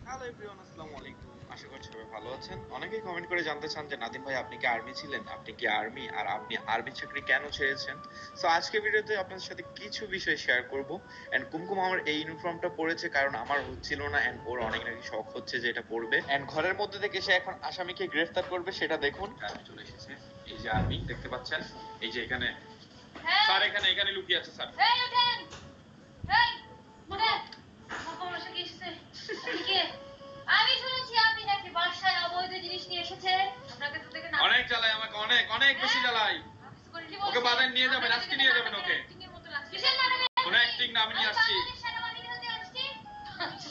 Hello everyone, আসসালামু আলাইকুম। আশা করছি সবাই ভালো আছেন। অনেকেই কমেন্ট করে জানতে চান যে নাদিম ভাই আপনি কি আর্মি ছিলেন? আপনি কি আর্মি? আর আপনি আর্মি চাকরি কেন ছেড়েছেন? সো আজকে ভিডিওতে আপনাদের সাথে কিছু বিষয় শেয়ার করব। এন্ড কুমকুম আমার এই ইউনিফর্মটা পড়েছে কারণ আমার হচ্ছিল না, এন্ড ওর অনেক নাকি শখ হচ্ছে যে এটা পড়বে। এন্ড ঘরের মধ্যে থেকে সে এখন আসামিকে গ্রেফতার করবে, সেটা দেখুন। আর্মি চলে এসেছে। এই যে আর্মি দেখতে পাচ্ছেন, এই যে এখানে স্যার এখানে এখানে লুকিয়ে আছে স্যার। এই ওঠেন, এই ওঠেন। বাবা বসে কি এসেছে? আপনি কে? আমি শুনেছি আপনি নাকি বাসায় অবৈধ জিনিস নিয়ে এসেছেন। আপনাকে তো দেখে না। অনেক জ্বালায় আমাকে, অনেক অনেক বেশি জ্বালায়। ওকে বাজার নিয়ে যাবেন, আজকে নিয়ে যাবেন ওকে। কিসের নাটকে? কোন অ্যাক্টিং না, আমি নিয়ে আসছি। সেনাবাহিনী হতে আসছি।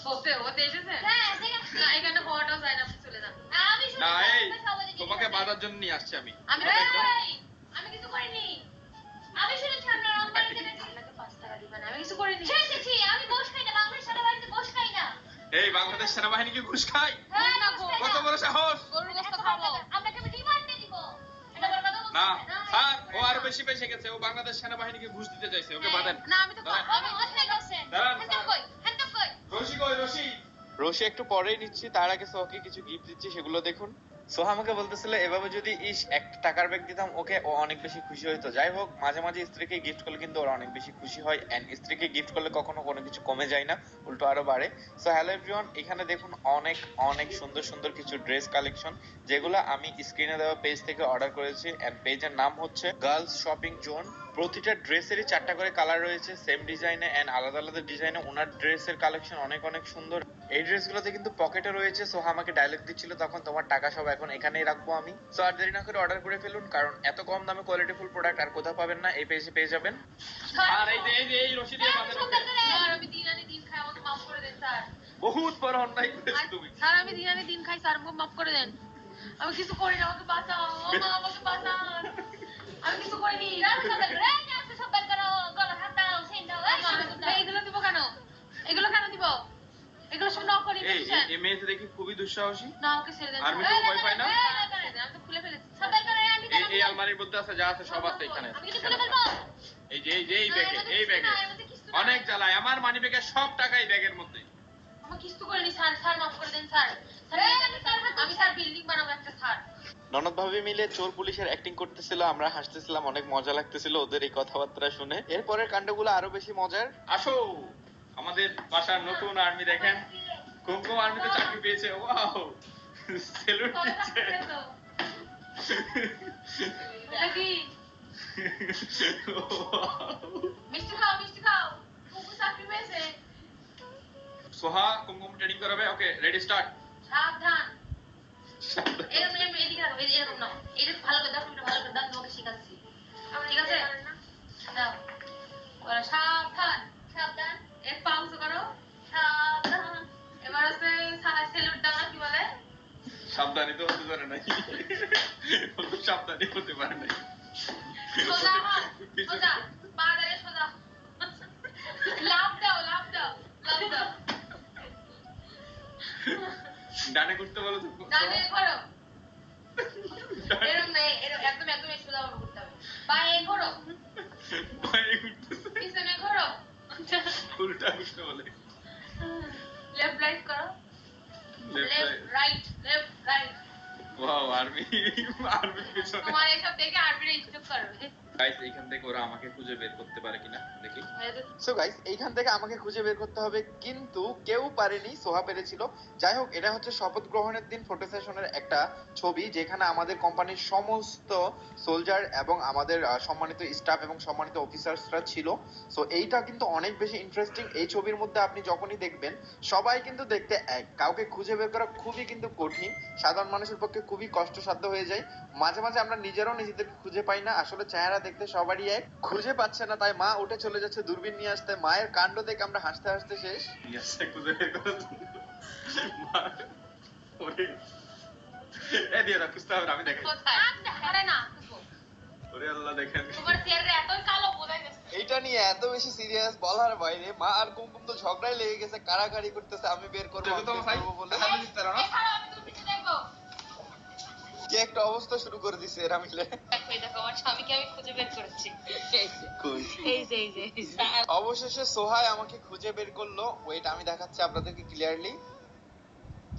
হতে হতে এসেছে? হ্যাঁ, দেখেছি। না, এখানে হওয়াটাও যায় না, আপনি চলে যান। আমি না শুনেছি এই আপনার অবৈধ জিনিস তোমাকে আছে। বাজার জন্য নিয়ে আসছি আমি। আমি আমি কিছু করিনি। আমি শুনেছি আপনার আম্বানিতে নাকি আপনাকে 5 টাকা দিবেন, আমি কিছু করিনি। ছি, আমি ঘুষ খাই না, বাংলাদেশ সেনাবাহিনীতে ঘুষ খাই না। এই বাংলাদেশ সেনাবাহিনী কি ঘুষ খায়? হ্যাঁ, না, ঘুষ খাই কত না। বড় সাহস! গরুর গোশত খাবো। আপনাকে আমি রিমান্ডে দিব। এটা বড় কথা বলছেন? না স্যার, ও আরো বেশি পেশে গেছে। ও বাংলাদেশ সেনাবাহিনীকে ঘুষ দিতে চাইছে। ওকে বাঁধেন। না, আমি তো দাঁড়ান। আমি অন্যায় করছেন। দাঁড়ান, হ্যান্ডকাপ কই? হ্যান্ডকাপ কই? রশি কই রশি? রশি একটু পরেই নিচ্ছি, তার আগে সোহাকে কিছু গিফট দিচ্ছি, সেগুলো দেখুন। সোহা আমাকে বলতেছিল এভাবে যদি একটা টাকার ব্যাগ দিতাম ওকে, ও অনেক বেশি খুশি হইতো। যাই হোক, মাঝে মাঝে স্ত্রীকে গিফট করলে কিন্তু ওরা অনেক বেশি খুশি হয়, এন্ড স্ত্রীকে গিফট করলে কখনো কোনো কিছু কমে যায় না, উল্টো আরো বাড়ে। সো হ্যালো এভরিওয়ান, এখানে দেখুন অনেক অনেক সুন্দর সুন্দর কিছু ড্রেস কালেকশন, যেগুলো আমি স্ক্রিনে দেওয়া পেজ থেকে অর্ডার করেছি। এন্ড পেজের নাম হচ্ছে গার্লস শপিং জোন। প্রতিটা ড্রেসেরই 4টা করে কালার রয়েছে, সেম ডিজাইনে এন্ড আলাদা আলাদা ডিজাইনে। ওনার ড্রেসের কালেকশন অনেক অনেক সুন্দর। এই ড্রেসগুলোতে কিন্তু পকেটে রয়েছে। সো আমাকে ডায়লগ দিচ্ছিল তখন, তোমার টাকা সব এখন এখানেই রাখবো আমি। সো আর দেরি না করে অর্ডার করে ফেলুন, কারণ এত কম দামে কোয়ালিটিফুল প্রোডাক্ট আর কোথাও পাবেন না, এই পেজে পেয়ে যাবেন। আর এই রশি দিয়ে বাঁধেন ওকে। স্যার, আমি দিন আনি দিন খাই, আমাকে মাফ করে দেন স্যার। বহুত বড় অন্যায় করেছো তুমি। স্যার, আমি দিন আনি দিন খাই, স্যার আমাকে মাফ করে দেন। আমি কিছু করি না, আমাকে বাঁচাও। ও মা, আমাকে বাঁচান। আমি কিছু করিনি। এইগুলো দিব কেন? এগুলো কেন দিব? এগুলো সব নকলি মেডিসিন। এই মেয়েটা দেখি খুবই দুঃসাহসী। না, আমাকে ছেড়ে দেন। আর্মি তো ভয় পায় না। আমি তো খুলে ফেলেছি। এই আলমারির মধ্যে আছে, যা আছে সব আছে এখানে। আমি কিছু খুলে ফেলবো। এই যে এই ব্যাগে, এই ব্যাগে অনেক জ্বালায়। আমার মানি ব্যাগে সব টাকাই ব্যাগের মধ্যে। আমি কিছু করিনি স্যার, স্যার মাফ করে দেন স্যার। আমি স্যার বিল্ডিং বানাবো একটা স্যার। ননদ ভাবি মিলে চোর পুলিশের অ্যাক্টিং করতেছিল, আমরা হাসতেছিলাম, অনেক মজা লাগতেছিল ওদের এই কথাবার্তা শুনে। এরপরের কাণ্ডগুলো আরো বেশি মজার। আসো, আমাদের বাসার নতুন আর্মি দেখেন, কুমকুম আর্মিতে চাকরি পেয়েছে। ওয়াও, সেলুট দিচ্ছে। এটা কি? মিষ্টি খাও, মিষ্টি খাও। কুকু চাকরি পেয়েছে। সোহা কুমকুম ট্রেনিং করাবে। ওকে, রেডি স্টার্ট। সাবধান। এরকম এদিকে রাখো, এরকম নাও। এটা ভালো করে দাও, তুমি ভালো করে দাও, তোমাকে শেখাচ্ছি। ঠিক আছে? দাও। বলো সাবধান। সাবধান, এক পা উঁচু করো। সাবধান। এবার হচ্ছে সেলুট দাও না, কি বলে? সাবধানী তো হতে পারে নাই, সাবধানী হতে পারে নাই। সোজা হাত, সোজা। পা দিয়ে সোজা। লাফ দাও, লাফ দাও, লাফ দাও। ডানে করতে বলো তো। ডানে করো। এরকম না, এরকম একদম একদম সোজা ভাবে করতে হবে। পায়ে ঘোরো। পায়ে ঘুরতেছে। পিছনে ঘোরো। উল্টা করতে বলে। লেফট রাইট করো। Left left right, left right. Wow, army পিছনে। তোমার এসব দেখে আর্মিরা স্টপ করবে। গাইস, এইখান থেকে ওরা আমাকে খুঁজে বের করতে পারে কিনা দেখি। সো গাইস, এইখান থেকে আমাকে খুঁজে বের করতে হবে, কিন্তু কেউ পারেনি, সোহা পেরেছিল। যাই হোক, এটা হচ্ছে শপথ গ্রহণের দিন ফটো সেশনের একটা ছবি, যেখানে আমাদের কোম্পানির সমস্ত সোলজার এবং আমাদের সম্মানিত স্টাফ এবং সম্মানিত অফিসার্সরা ছিল। সো এইটা কিন্তু অনেক বেশি ইন্টারেস্টিং। এই ছবির মধ্যে আপনি যখনই দেখবেন, সবাই কিন্তু দেখতে এক, কাউকে খুঁজে বের করা খুবই কিন্তু কঠিন, সাধারণ মানুষের পক্ষে খুবই কষ্টসাধ্য হয়ে যায়। মাঝে মাঝে আমরা নিজেরাও নিজেদেরকে খুঁজে পাই না, আসলে চেহারা দেখতে সবারই এক। খুঁজে পাচ্ছে না, তাই মা উঠে চলে যাচ্ছে দূরবীন নিয়ে আসতে। মায়ের কাণ্ড দেখে আমরা হাসতে হাসতে শেষ। খুঁজে বের করার জন্য দিয়ে খুঁজতে হবে, আমি দেখাই। আরে না, ওরে আল্লাহ, দেখেন তোমার চেহারা এতই কালো বোঝাই যাচ্ছে। এইটা নিয়ে এত বেশি সিরিয়াস বলার বাইরে। মা আর কুমকুম তো ঝগড়াই লেগে গেছে, কাড়াকাড়ি করতেছে আমি বের করবো বলে। আমি তোর পিছনে দেখবো। কি একটা অবস্থা শুরু করে দিছে এরা মিলে। দেখো, এই দেখো, আমার স্বামীকে আমি খুঁজে বের করেছি। এই যে, এই যে। অবশেষে সোহাই আমাকে খুঁজে বের করলো। ওয়েট, আমি দেখাচ্ছি আপনাদেরকে ক্লিয়ারলি।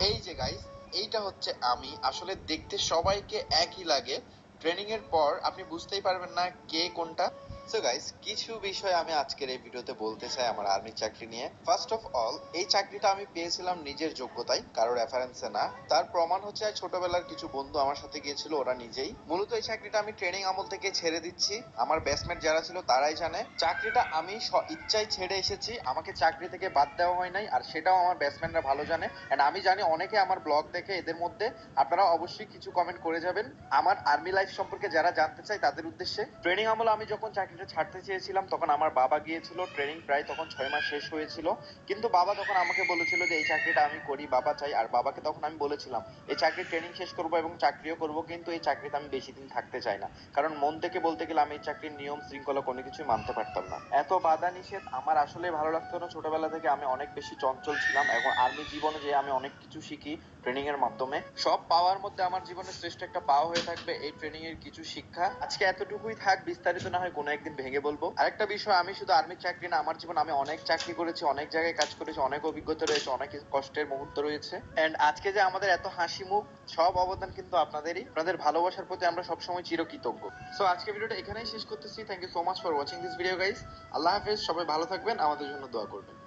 এই যে গাইস, এইটা হচ্ছে আমি। আসলে দেখতে সবাইকে একই লাগে, ট্রেনিং এর পর আপনি বুঝতেই পারবেন না কে কোনটা। সো গাইস, কিছু বিষয় আমি আজকের এই ভিডিওতে বলতে চাই আমার আর্মি চাকরি নিয়ে। ফার্স্ট অফ অল, এই চাকরিটা আমি পেয়েছিলাম নিজের যোগ্যতায়, কারোর রেফারেন্সে না। তার প্রমাণ হচ্ছে ছোটবেলার কিছু বন্ধু আমার সাথে গিয়েছিল, ওরা নিজেই। মূলত এই চাকরিটা আমি ট্রেনিং আমল থেকে ছেড়ে দিচ্ছি, আমার ব্যাচমেট যারা ছিল তারাই জানে। চাকরিটা আমি ইচ্ছায় ছেড়ে এসেছি, আমাকে চাকরি থেকে বাদ দেওয়া হয় নাই, আর সেটাও আমার ব্যাচমেটরা ভালো জানে। এন্ড আমি জানি অনেকে আমার ব্লগ দেখে, এদের মধ্যে আপনারা অবশ্যই কিছু কমেন্ট করে যাবেন আমার আর্মি লাইফ সম্পর্কে যারা জানতে চাই তাদের উদ্দেশ্যে। ট্রেনিং আমলে আমি যখন চাকরিটা ছাড়তে চেয়েছিলাম তখন আমার বাবা গিয়েছিল, ট্রেনিং প্রায় তখন 6 মাস শেষ হয়েছিল। কিন্তু বাবা তখন আমাকে বলেছিল যে এই চাকরিটা আমি করি, বাবা চাই। আর বাবাকে তখন আমি বলেছিলাম এই চাকরির ট্রেনিং শেষ করবো এবং চাকরিও করব, কিন্তু এই চাকরিতে আমি বেশি দিন থাকতে চাই না। কারণ মন থেকে বলতে গেলে আমি এই চাকরির নিয়ম শৃঙ্খলা কোনো কিছুই মানতে পারতাম না। এত বাধা নিষেধ আমার আসলে ভালো লাগতো না। ছোটবেলা থেকে আমি অনেক বেশি চঞ্চল ছিলাম, এবং আর্মি জীবনে যে আমি অনেক কিছু শিখি ট্রেনিং এর মাধ্যমে। সব পাওয়ার মধ্যে আমার জীবনের শ্রেষ্ঠ একটা পাওয়া হয়ে থাকবে এই ট্রেনিং এর কিছু শিক্ষা। আজকে এতটুকুই থাক, বিস্তারিত না হয় কোনো একদিন ভেঙে বলবো। আরেকটা বিষয়, আমি শুধু আর্মির চাকরি না, আমার জীবনে আমি অনেক চাকরি করেছি, অনেক জায়গায় কাজ করেছি, অনেক অভিজ্ঞতা রয়েছে, অনেক কষ্টের মুহূর্ত রয়েছে। এন্ড আজকে যে আমাদের এত হাসি মুখ, সব অবদান কিন্তু আপনাদেরই। আপনাদের ভালোবাসার প্রতি আমরা সবসময় চিরকৃতজ্ঞ। সো আজকে ভিডিওটা এখানেই শেষ করতেছি। Thank you so much for watching this video guys. আল্লাহ হাফেজ, সবাই ভালো থাকবেন, আমাদের জন্য দোয়া করবেন।